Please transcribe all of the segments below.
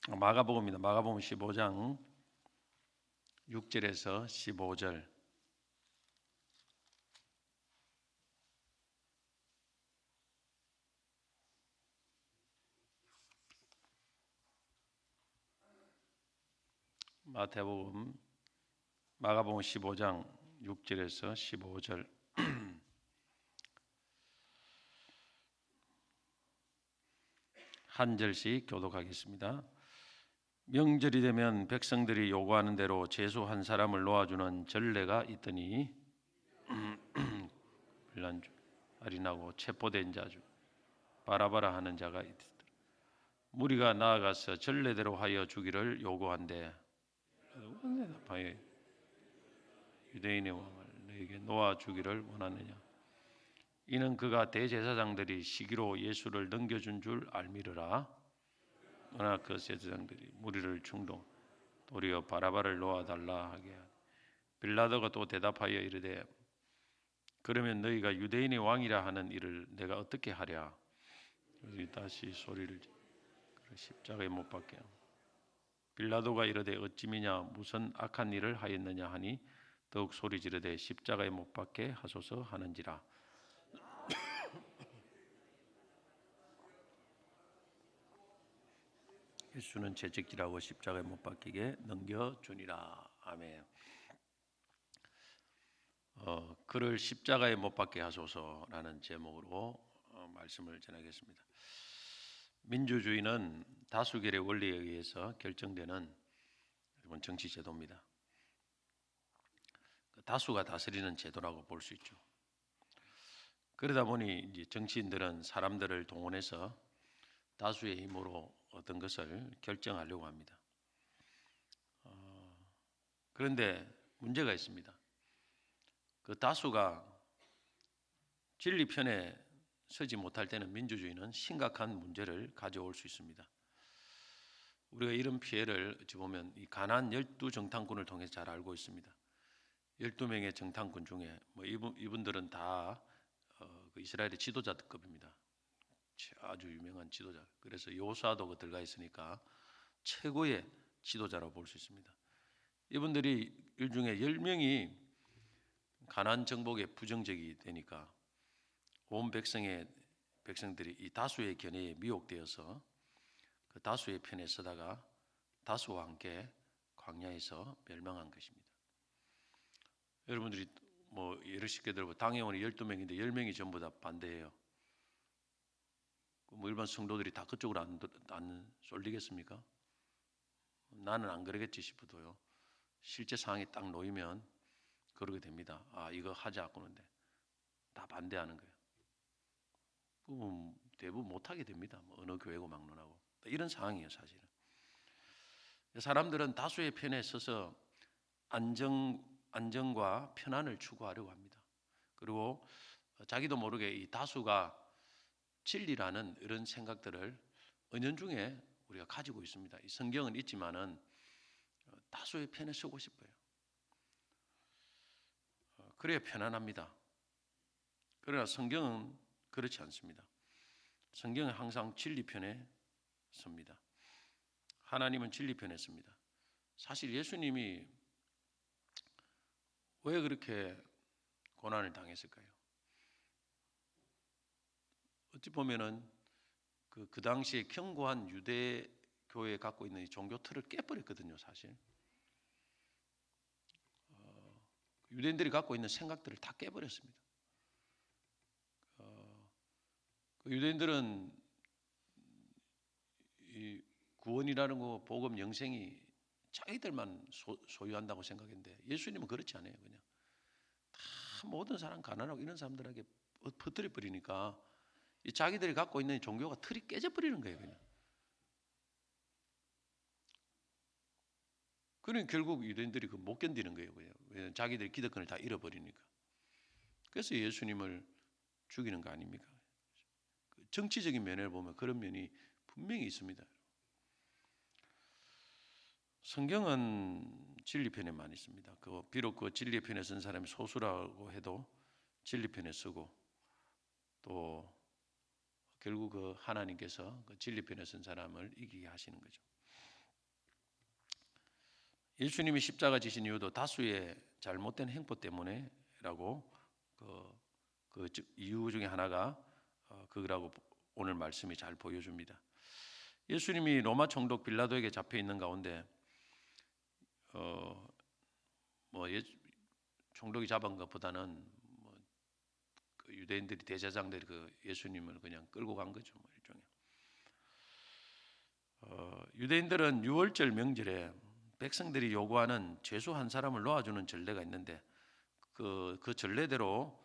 마가복음입니다. 마가복음 15장 6절에서 15절. 마가복음 15장 6절에서 15절. 한 절씩 교독하겠습니다. 명절이 되면 백성들이 요구하는 대로 제수 한 사람을 놓아주는 전례가 있더니 빌란주, 아린하고 체포된 자주 바라바라 하는 자가 있더라. 무리가 나아가서 전례대로 하여 주기를 요구한대. 유대인의 왕을 너에게 놓아주기를 원하느냐. 이는 그가 대제사장들이 시기로 예수를 넘겨준 줄 알미르라. 그러나 그 제사장들이 무리를 충동 도리어 바라바를 놓아달라 하게 하니 빌라도가 또 대답하여 이르되 그러면 너희가 유대인의 왕이라 하는 이를 내가 어떻게 하랴. 다시 소리를 십자가에 못 박게 하고 빌라도가 이르되 어찌 미냐 무슨 악한 일을 하였느냐 하니 더욱 소리 지르되 십자가에 못 박게 하소서 하는지라. 예수는 채찍질하고 십자가에 못 박히게 넘겨주니라. 아멘. 그를 십자가에 못 박게 하소서라는 제목으로 말씀을 전하겠습니다. 민주주의는 다수결의 원리에 의해서 결정되는 정치 제도입니다. 다수가 다스리는 제도라고 볼 수 있죠. 그러다 보니 이제 정치인들은 사람들을 동원해서 다수의 힘으로 어떤 것을 결정하려고 합니다. 그런데 문제가 있습니다. 그 다수가 진리 편에 서지 못할 때는 민주주의는 심각한 문제를 가져올 수 있습니다. 우리가 이런 피해를 어찌 보면 이 가나안 12정탐꾼을 통해서 잘 알고 있습니다. 12명의 정탐꾼 중에 이분들은 다 그 이스라엘의 지도자급입니다. 아주 유명한 지도자. 그래서 요수아도 들어가 있으니까 최고의 지도자라고 볼 수 있습니다. 이분들이 일중에 10명이 가나안 정복에 부정적이 되니까 온 백성들이 이 다수의 견해에 미혹되어서 그 다수의 편에 서다가 다수와 함께 광야에서 멸망한 것입니다. 여러분들이 예를 쉽게 들어보면 당회원이 12명인데 10명이 전부 다 반대해요. 일반 성도들이 다 그쪽으로 안 쏠리겠습니까? 나는 안 그러겠지 싶어도요. 실제 상황이 딱 놓이면 그러게 됩니다. 이거 하자 그러는데 다 반대하는 거예요. 대부분 못하게 됩니다. 어느 교회고 막론하고 이런 상황이에요. 사실은 사람들은 다수의 편에 서서 안정과 편안을 추구하려고 합니다. 그리고 자기도 모르게 이 다수가 진리라는 이런 생각들을 은연중에 우리가 가지고 있습니다. 이 성경은 있지만은 다수의 편에 서고 싶어요. 그래야 편안합니다. 그러나 성경은 그렇지 않습니다. 성경은 항상 진리 편에 섭니다. 하나님은 진리 편에 섭니다. 사실 예수님이 왜 그렇게 고난을 당했을까요? 어찌 보면은 그 당시에 견고한 유대 교회에 갖고 있는 이 종교 틀을 깨버렸거든요, 사실. 유대인들이 갖고 있는 생각들을 다 깨버렸습니다. 유대인들은 이 구원이라는 거, 복음, 영생이 자기들만 소유한다고 생각했는데 예수님은 그렇지 않아요. 그냥 다 모든 사람 가난하고 이런 사람들에게 퍼뜨려 버리니까 이 자기들이 갖고 있는 종교가 틀이 깨져 버리는 거예요. 그러니 결국 유대인들이 못 견디는 거예요. 그냥 자기들이 기득권을 다 잃어버리니까. 그래서 예수님을 죽이는 거 아닙니까? 정치적인 면을 보면 그런 면이 분명히 있습니다. 성경은 진리 편에만 있습니다. 비록 그 진리 편에 쓴 사람이 소수라고 해도 진리 편에 쓰고 또 결국 그 하나님께서 그 진리 편에 쓴 사람을 이기게 하시는 거죠. 예수님이 십자가 지신 이유도 다수의 잘못된 행포 때문에라고 그 이유 중에 하나가 그거라고 오늘 말씀이 잘 보여줍니다. 예수님이 로마 총독 빌라도에게 잡혀 있는 가운데 총독이 잡은 것보다는 그 유대인들이 대제사장들이 그 예수님을 그냥 끌고 간 거죠. 일종의. 유대인들은 유월절 명절에 백성들이 요구하는 죄수 한 사람을 놓아주는 전례가 있는데 그 전례대로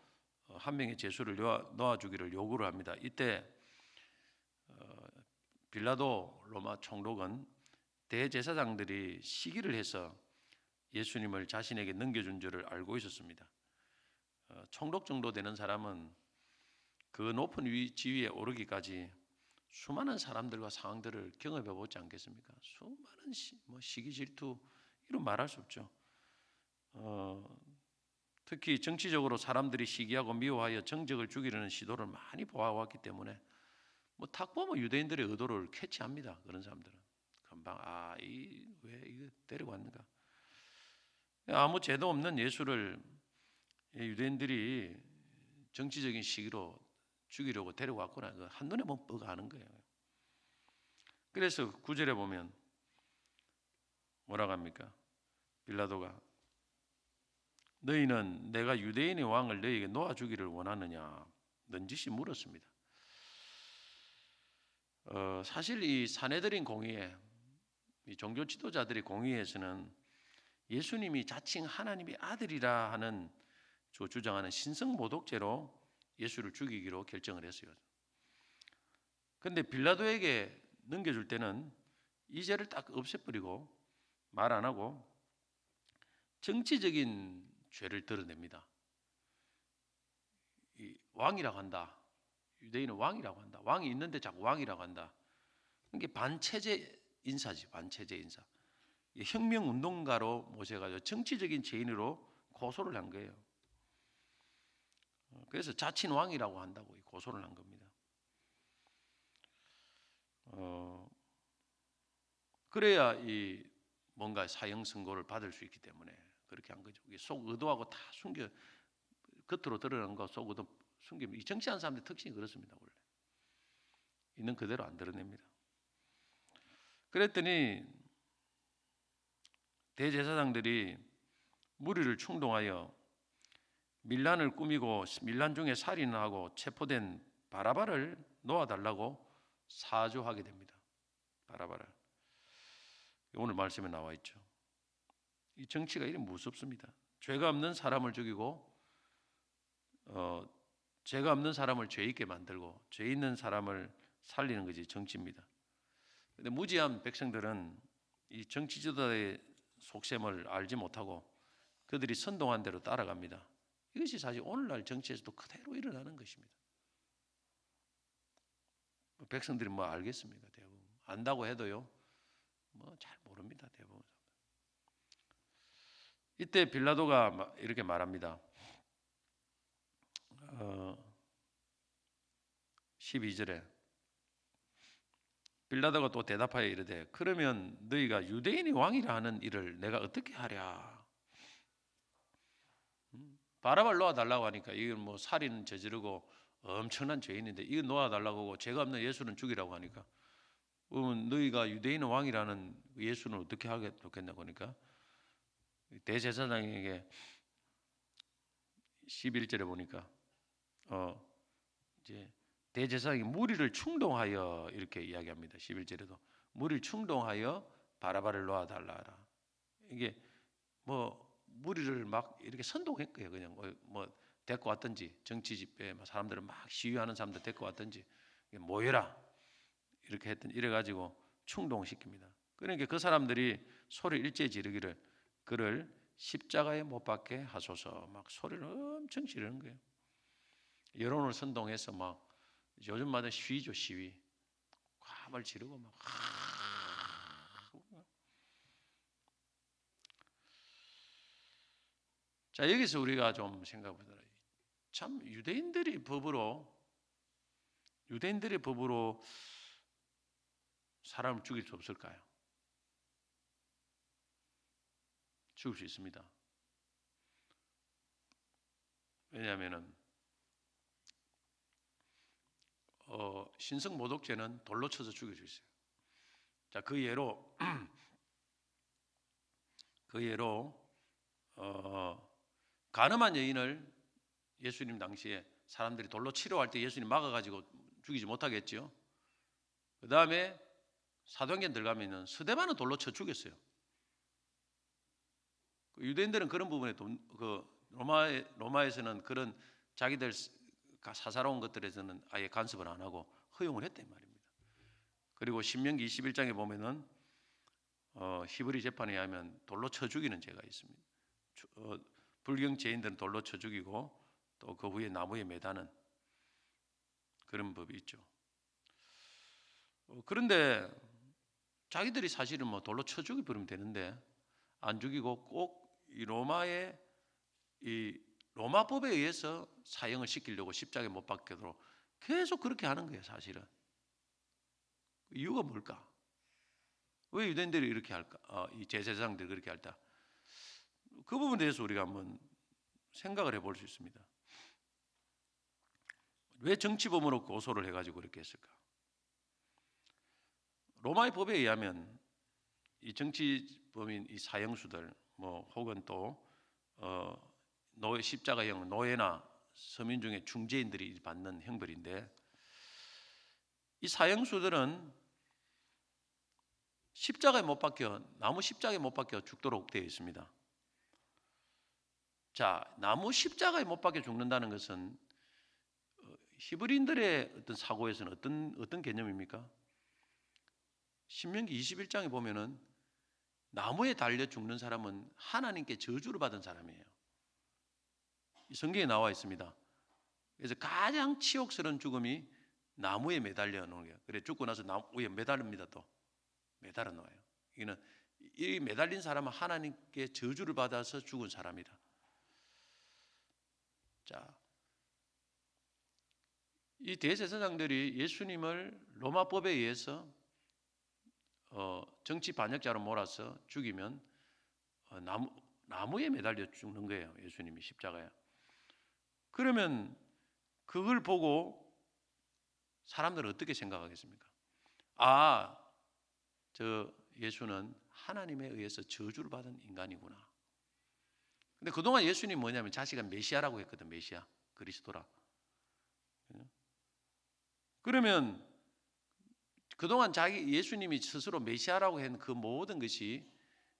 한 명의 죄수를 놓아주기를 요구를 합니다. 이때 빌라도 로마 총독은 대제사장들이 시기를 해서 예수님을 자신에게 넘겨준 줄을 알고 있었습니다. 총독 정도 되는 사람은 그 높은 지위에 오르기까지 수많은 사람들과 상황들을 경험해 보지 않겠습니까? 수많은 시기 질투 이런 말할 수 없죠. 특히 정치적으로 사람들이 시기하고 미워하여 정적을 죽이려는 시도를 많이 보아왔기 때문에 딱 보면 유대인들의 의도를 캐치합니다. 그런 사람들은 금방 왜 이거 데리고 왔는가? 아무 죄도 없는 예수를 유대인들이 정치적인 시기로 죽이려고 데리고 왔구나. 한눈에 보면 뻑 아는 거예요. 그래서 9절에 보면 뭐라고 합니까? 빌라도가 너희는 내가 유대인의 왕을 너희에게 놓아주기를 원하느냐? 넌지시 물었습니다. 사실 이 사내들인 공의회, 이 종교 지도자들의 공의회에서는 예수님이 자칭 하나님의 아들이라 하는 주장하는 신성모독죄로 예수를 죽이기로 결정을 했어요. 그런데 빌라도에게 넘겨줄 때는 이 죄를 딱 없애버리고 말 안 하고 정치적인 죄를 드러냅니다. 이 왕이라고 한다. 유대인은 왕이라고 한다. 왕이 있는데 자꾸 왕이라고 한다. 이게 반체제 인사지. 반체제 인사. 혁명운동가로 모셔가지고 정치적인 죄인으로 고소를 한 거예요. 그래서 자칭 왕이라고 한다고 고소를 한 겁니다. 그래야 이 뭔가 사형 선고를 받을 수 있기 때문에 그렇게 한 거죠. 속 의도하고 다 숨겨 겉으로 드러난 거 속 의도 숨기면 이 정치하는 사람들 특징이 그렇습니다. 원래 있는 그대로 안 드러냅니다. 그랬더니 대제사장들이 무리를 충동하여 밀란을 꾸미고 밀란 중에 살인을 하고 체포된 바라바를 놓아달라고 사주하게 됩니다. 바라바를. 오늘 말씀에 나와 있죠. 이 정치가 이렇게 무섭습니다. 죄가 없는 사람을 죽이고 죄가 없는 사람을 죄 있게 만들고 죄 있는 사람을 살리는 것이 정치입니다. 그런데 무지한 백성들은 이 정치 지도자의 속셈을 알지 못하고 그들이 선동한 대로 따라갑니다. 이것이 사실 오늘날 정치에서도 그대로 일어나는 것입니다. 백성들이 알겠습니까? 대부분 안다고 해도요, 잘 모릅니다. 대부분. 이때 빌라도가 이렇게 말합니다. 12절에 빌라도가 또 대답하여 이르되 그러면 너희가 유대인이 왕이라 하는 일을 내가 어떻게 하랴? 바라바를 놓아달라고 하니까 이건 살인 저지르고 엄청난 죄인인데 이거 놓아달라고 하고 죄가 없는 예수는 죽이라고 하니까 너희가 유대인의 왕이라는 예수는 어떻게 하겠냐고 하니까 대제사장에게 11절에 보니까 이제 대제사장이 무리를 충동하여 이렇게 이야기합니다. 11절에도 무리를 충동하여 바라바를 놓아달라라. 이게 무리를 막 이렇게 선동했고요. 그냥 데리고 왔든지 정치 집회 사람들을 막 시위하는 사람들 데리고 왔든지 모여라 이렇게 했더니 이래가지고 충동시킵니다. 그러니까 그 사람들이 소리 일제히 지르기를 그를 십자가에 못 박게 하소서 막 소리를 엄청 지르는 거예요. 여론을 선동해서 막 요즘마다 시위죠. 시위 화를 지르고 막 자, 여기서 우리가 좀 생각해보자. 참 유대인들의 법으로 사람을 죽일 수 없을까요? 죽을 수 있습니다. 왜냐하면은 신성 모독죄는 돌로 쳐서 죽일 수 있어요. 자, 그 예로 간음한 여인을 예수님 당시에 사람들이 돌로 치려할 때 예수님 막아가지고 죽이지 못하겠죠. 그 다음에 사도행전 들어가면은 스데반은 돌로 쳐 죽였어요. 유대인들은 그런 부분에 로마에서는 그런 자기들 사사로운 것들에서는 아예 간섭을 안 하고 허용을 했단 말입니다. 그리고 신명기 21장에 보면은 히브리 재판에 의하면 돌로 쳐 죽이는 죄가 있습니다. 불경 죄인들은 돌로 쳐 죽이고 또 그 후에 나무에 매다는 그런 법이 있죠. 그런데 자기들이 사실은 뭐 돌로 쳐 죽여버리면 되는데 안 죽이고 꼭 이 로마법에 의해서 사형을 시키려고 십자가에 못 박히도록 계속 그렇게 하는 거예요. 사실은 이유가 뭘까? 왜 유대인들이 이렇게 할까? 이 제사장들이 그렇게 할까? 그 부분에 대해서 우리가 한번 생각을 해볼 수 있습니다. 왜 정치범으로 고소를 해가지고 그렇게 했을까? 로마의 법에 의하면 이 정치범인 이 사형수들 혹은 또 노예 십자가형 노예나 서민 중에 중재인들이 받는 형벌인데 이 사형수들은 나무 십자가에 못 박혀 죽도록 되어 있습니다. 자, 나무 십자가에 못 박혀 죽는다는 것은 히브리인들의 어떤 사고에서는 어떤 개념입니까? 신명기 21장에 보면은 나무에 달려 죽는 사람은 하나님께 저주를 받은 사람이에요. 성경에 나와 있습니다. 그래서 가장 치욕스러운 죽음이 나무에 매달려 놓은 거예요. 그래 죽고 나서 나무에 매달립니다. 또 매달아 놓아요. 이거는 이 매달린 사람은 하나님께 저주를 받아서 죽은 사람이다. 자, 이 대제사장들이 예수님을 로마법에 의해서 정치 반역자로 몰아서 죽이면 나무에 매달려 죽는 거예요. 예수님이 십자가에. 그러면 그걸 보고 사람들은 어떻게 생각하겠습니까? 저 예수는 하나님에 의해서 저주를 받은 인간이구나. 근데 그동안 예수님 뭐냐면 자식은 메시아라고 했거든. 메시아, 그리스도라. 그러면 그동안 예수님이 스스로 메시아라고 한 그 모든 것이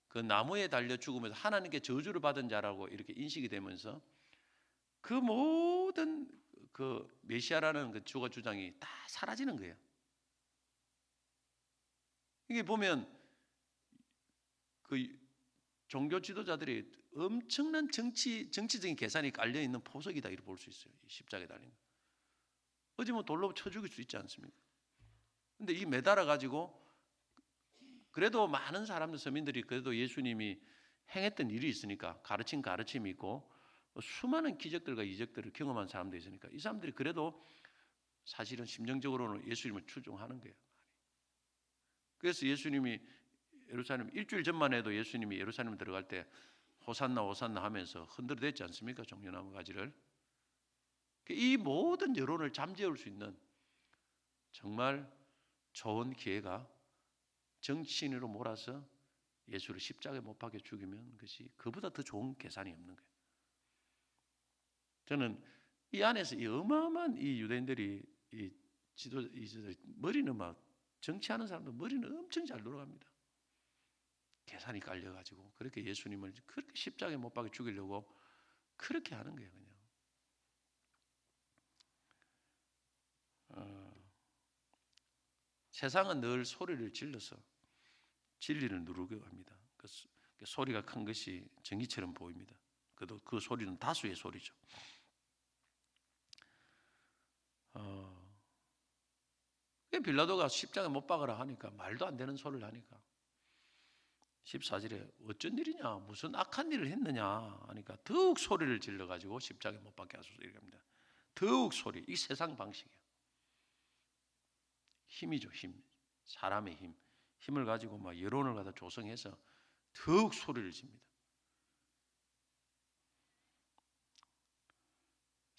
그 나무에 달려 죽으면서 하나님께 저주를 받은 자라고 이렇게 인식이 되면서 그 모든 그 메시아라는 그 주거 주장이 다 사라지는 거예요. 이게 보면 그 종교 지도자들이 엄청난 정치적인 계산이 깔려 있는 포석이다 이렇게 볼 수 있어요. 십자가에 달린 거. 어찌 돌로 쳐 죽일 수 있지 않습니까? 근데 이 매달아 가지고 그래도 많은 사람들 서민들이 그래도 예수님이 행했던 일이 있으니까 가르침이 있고 수많은 기적들과 이적들을 경험한 사람들이 있으니까 이 사람들이 그래도 사실은 심정적으로는 예수님을 추종하는 거예요. 그래서 예수님이 예루살렘 일주일 전만 해도 예수님이 예루살렘 들어갈 때 호산나 호산나 하면서 흔들어댔지 않습니까? 종려나무 가지를. 이 모든 여론을 잠재울 수 있는 정말 좋은 기회가 정치인으로 몰아서 예수를 십자가에 못 박혀 죽이면 그것이 그보다 더 좋은 계산이 없는 거예요. 저는 이 안에서 이 어마어마한 이 유대인들이 머리는 막 정치하는 사람도 머리는 엄청 잘 돌아갑니다. 계산이 깔려가지고 그렇게 예수님을 그렇게 십자가에 못 박혀 죽이려고 그렇게 하는 거예요. 그냥. 세상은 늘 소리를 질러서 진리를 누르려고 합니다. 그 소리가 큰 것이 정의처럼 보입니다. 그 소리는 다수의 소리죠. 빌라도가 십자가에 못 박으라 하니까 말도 안 되는 소리를 하니까 14절에 어쩐 일이냐 무슨 악한 일을 했느냐 하니까 더욱 소리를 질러가지고 십자가에 못 박게 하소서 이렇게 합니다. 더욱 소리. 이 세상 방식이에요. 힘이죠. 힘. 사람의 힘. 힘을 가지고 막 여론을 갖다 조성해서 더욱 소리를 집니다.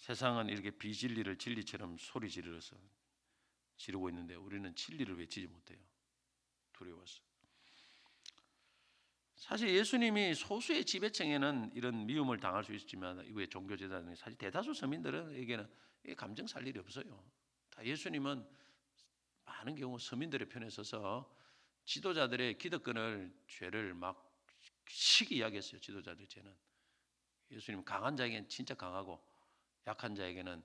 세상은 이렇게 비진리를 진리처럼 소리 지르면서 지르고 있는데 우리는 진리를 외치지 못해요. 두려워서. 사실 예수님이 소수의 지배층에는 이런 미움을 당할 수 있지만 이후에 종교제자들은 사실 대다수 서민들에게는 감정 살 일이 없어요. 다 예수님은 많은 경우 서민들의 편에 서서 지도자들의 기득권을 죄를 막 시기 이야기했어요. 지도자들 죄는. 예수님 강한 자에게는 진짜 강하고 약한 자에게는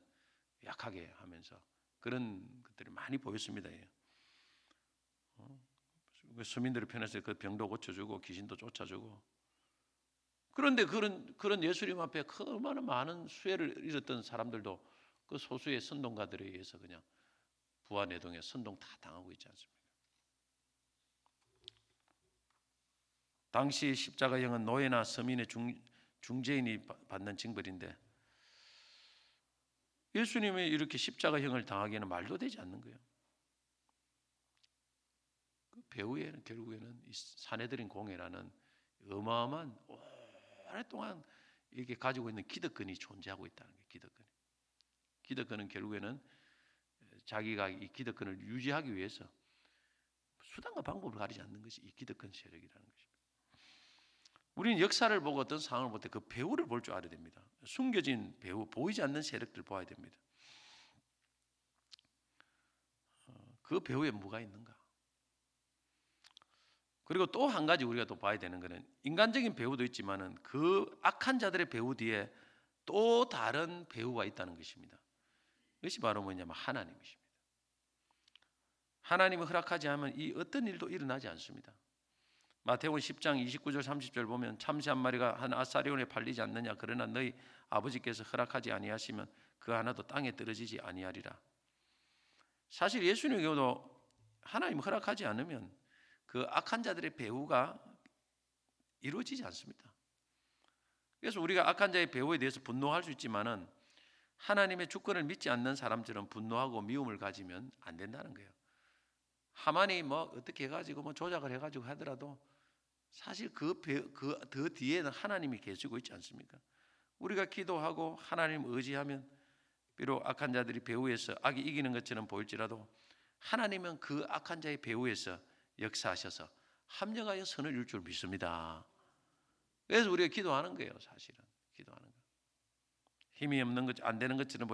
약하게 하면서 그런 것들이 많이 보였습니다. 서민들의 편에서 그 병도 고쳐주고 귀신도 쫓아주고. 그런데 그런 예수님 앞에 얼마나 많은 수혜를 잃었던 사람들도 그 소수의 선동가들에 의해서 그냥 부하내동에 선동 다 당하고 있지 않습니까? 당시 십자가형은 노예나 서민의 중재인이 받는 징벌인데 예수님이 이렇게 십자가형을 당하기에는 말도 되지 않는 거예요. 그 배후에는 결국에는 이 사내들인 공회라는 어마어마한 오랫동안 이렇게 가지고 있는 기득권이 존재하고 있다는 거예요. 기득권은 결국에는 자기가 이 기득권을 유지하기 위해서 수단과 방법을 가리지 않는 것이 이 기득권 세력이라는 것입니다. 우리는 역사를 보고 어떤 상황을 볼 때 그 배후를 볼 줄 알아야 됩니다. 숨겨진 배후, 보이지 않는 세력들을 봐야 됩니다. 그 배후에 뭐가 있는가? 그리고 또 한 가지 우리가 또 봐야 되는 것은 인간적인 배후도 있지만은 그 악한 자들의 배후 뒤에 또 다른 배후가 있다는 것입니다. 이것이 바로 뭐냐면 하나님이십니다. 하나님이 허락하지 않으면 이 어떤 일도 일어나지 않습니다. 마태복음 10장 29절 30절 보면 참새 한 마리가 한 아사리온에 팔리지 않느냐 그러나 너희 아버지께서 허락하지 아니하시면 그 하나도 땅에 떨어지지 아니하리라. 사실 예수님의 경우도 하나님 허락하지 않으면 그 악한 자들의 배후가 이루어지지 않습니다. 그래서 우리가 악한 자의 배후에 대해서 분노할 수 있지만은 하나님의 주권을 믿지 않는 사람처럼 분노하고 미움을 가지면 안 된다는 거예요. 하만이 뭐 어떻게 해가지고 뭐 조작을 해가지고 하더라도 사실 그 뒤에는 하나님이 계시고 있지 않습니까? 우리가 기도하고 하나님 의지하면 비록 악한 자들이 배후에서 악이 이기는 것처럼 보일지라도 하나님은 그 악한 자의 배후에서 역사하셔서 합력하여 선을 이룰 줄 믿습니다. 그래서 우리가 기도하는 거예요. 사실은 기도하는 거. 힘이 없는 것, 안 되는 것처럼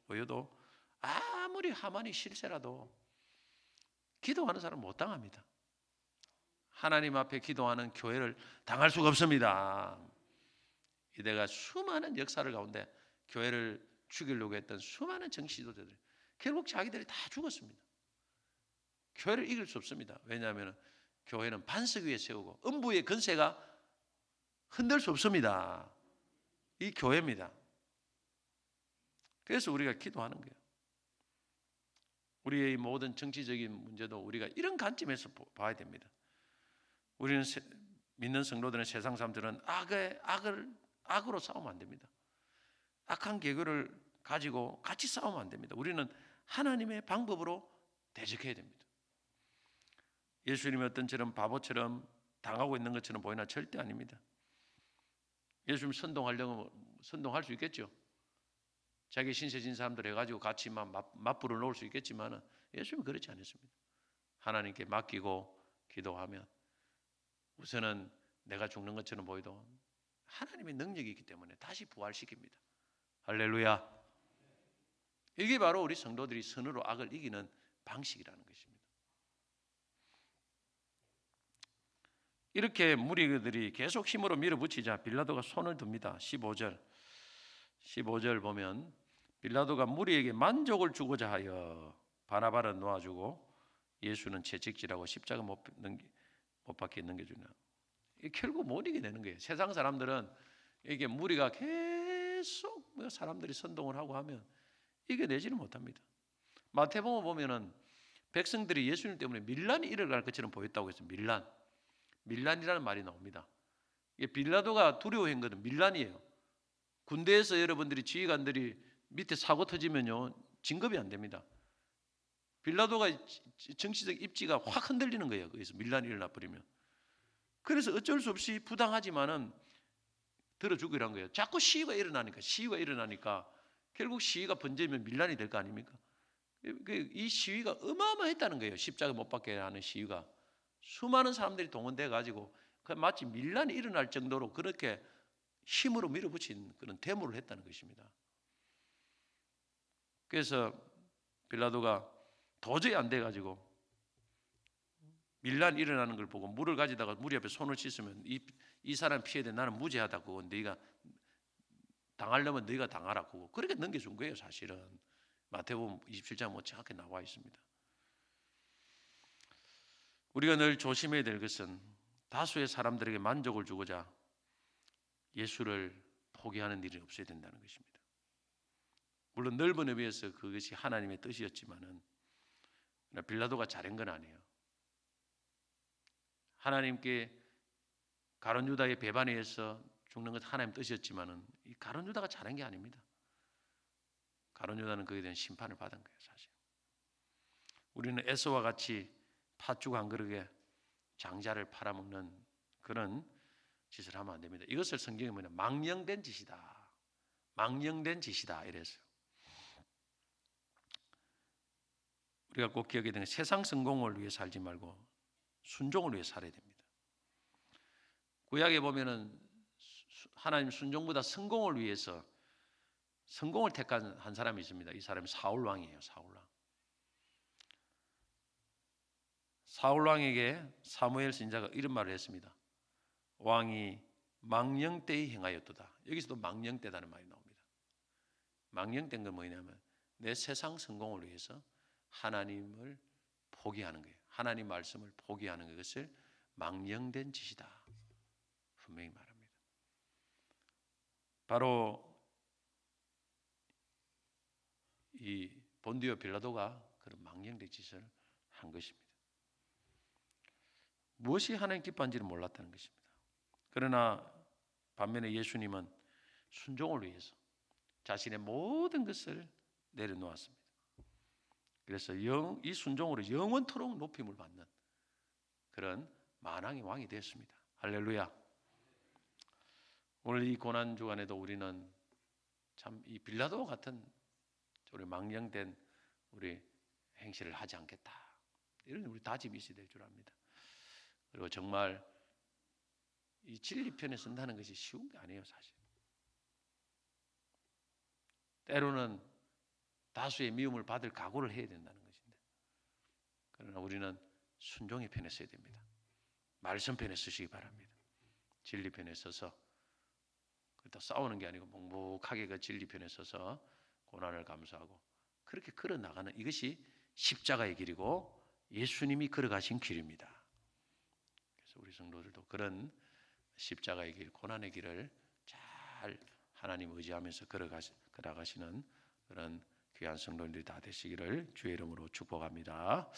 보여도 아무리 하만이 실세라도 기도하는 사람은 못 당합니다. 하나님 앞에 기도하는 교회를 당할 수가 없습니다. 이때가 수많은 역사를 가운데 교회를 죽이려고 했던 수많은 정치지도자들 결국 자기들이 다 죽었습니다. 교회를 이길 수 없습니다. 왜냐하면 교회는 반석 위에 세우고 음부의 권세가 흔들 수 없습니다. 이 교회입니다. 그래서 우리가 기도하는 거예요. 우리의 모든 정치적인 문제도 우리가 이런 관점에서 봐야 됩니다. 우리는 믿는 성도들은 세상 사람들은 악으로 싸우면 안 됩니다. 악한 계교를 가지고 같이 싸우면 안 됩니다. 우리는 하나님의 방법으로 대적해야 됩니다. 예수님이 어떤처럼 바보처럼 당하고 있는 것처럼 보이나 절대 아닙니다. 예수님 선동하려면 선동할 수 있겠죠. 자기 신세진 사람들 해가지고 같이 맞불을 놓을 수 있겠지만 예수님은 그렇지 않았습니다. 하나님께 맡기고 기도하면 우선은 내가 죽는 것처럼 보여도 하나님의 능력이 있기 때문에 다시 부활시킵니다. 할렐루야. 이게 바로 우리 성도들이 선으로 악을 이기는 방식이라는 것입니다. 이렇게 무리들이 계속 힘으로 밀어붙이자 빌라도가 손을 듭니다. 15절 보면 빌라도가 무리에게 만족을 주고자 하여 바나바를 놓아주고 예수는 채찍질하고 십자가 못 박혀 넘겨주나. 결국 못 이겨내는 거예요. 세상 사람들은 이게 무리가 계속 사람들이 선동을 하고 하면 이겨내지는 못합니다. 마태복음 보면은 백성들이 예수님 때문에 밀란이 일어날 것처럼 보였다고 했어요. 밀란이라는 말이 나옵니다. 빌라도가 두려워한 것은 밀란이에요. 군대에서 여러분들이 지휘관들이 밑에 사고 터지면요 진급이 안 됩니다. 빌라도가 정치적 입지가 확 흔들리는 거예요. 거기서 밀란이 일어나 버리면. 그래서 어쩔 수 없이 부당하지만은 들어주기로 한 거예요. 자꾸 시위가 일어나니까 결국 시위가 번지면 밀란이 될 거 아닙니까? 이 시위가 어마어마했다는 거예요. 십자가 못 박게 하는 시위가 수많은 사람들이 동원돼 가지고 마치 밀란이 일어날 정도로 그렇게 힘으로 밀어붙인 그런 데모를 했다는 것입니다. 그래서 빌라도가 도저히 안 돼 가지고 밀란이 일어나는 걸 보고 물을 가지다가 물 옆에 손을 씻으면 이 사람 피해야 돼. 나는 무죄하다. 그거 네가 당하려면 네가 당하라고 그렇게 넘겨준 거예요. 사실은 마태복음 27장 뭐 정확히 나와 있습니다. 우리가 늘 조심해야 될 것은 다수의 사람들에게 만족을 주고자 예수를 포기하는 일이 없어야 된다는 것입니다. 물론 넓은 의미에서 그것이 하나님의 뜻이었지만은 빌라도가 잘한 건 아니에요. 하나님께 가룟 유다의 배반에 의해서 죽는 것 하나님 뜻이었지만은 이 가룟 유다가 잘한 게 아닙니다. 가룟 유다는 그에 대한 심판을 받은 거예요, 사실. 우리는 에서와 같이 팥죽 한 그릇에 장자를 팔아먹는 그런 짓을 하면 안 됩니다. 이것을 성경에 보면 망령된 짓이다. 망령된 짓이다 이래서요. 우리가 꼭 기억해야 되는 세상 성공을 위해 살지 말고 순종을 위해 살아야 됩니다. 구약에 보면은 하나님 순종보다 성공을 위해서 성공을 택한 한 사람이 있습니다. 이 사람이 사울 왕이에요. 사울 왕. 사울 왕에게 사무엘 선지자가 이런 말을 했습니다. 왕이 망령되이 행하였도다. 여기서도 망령되다는 말이 나옵니다. 망령된 건 뭐냐면 내 세상 성공을 위해서 하나님을 포기하는 거예요. 하나님 말씀을 포기하는 것을 망령된 짓이다. 분명히 말합니다. 바로 이 본디오 빌라도가 그런 망령된 짓을 한 것입니다. 무엇이 하나님 기뻐한지를 몰랐다는 것입니다. 그러나 반면에 예수님은 순종을 위해서 자신의 모든 것을 내려놓았습니다. 그래서 이 순종으로 영원토록 높임을 받는 그런 만왕의 왕이 되었습니다. 할렐루야. 오늘 이 고난 주간에도 우리는 참 이 빌라도와 같은 우리 망령된 우리 행실을 하지 않겠다. 이런 우리 다짐이 있어야 될 줄 압니다. 그리고 정말 이 진리편에 선다는 것이 쉬운 게 아니에요, 사실. 때로는 다수의 미움을 받을 각오를 해야 된다는 것인데, 그러나 우리는 순종의 편에 서야 됩니다. 말씀 편에 서시기 바랍니다. 진리 편에 서서 그렇다 싸우는 게 아니고 묵묵하게 그 진리 편에 서서 고난을 감수하고 그렇게 걸어 나가는 이것이 십자가의 길이고 예수님이 걸어가신 길입니다. 그래서 우리 성도들도 그런 십자가의 길, 고난의 길을 잘 하나님 의지하면서 걸어가시는 그런 귀한 성도님들이 다 되시기를 주의 이름으로 축복합니다.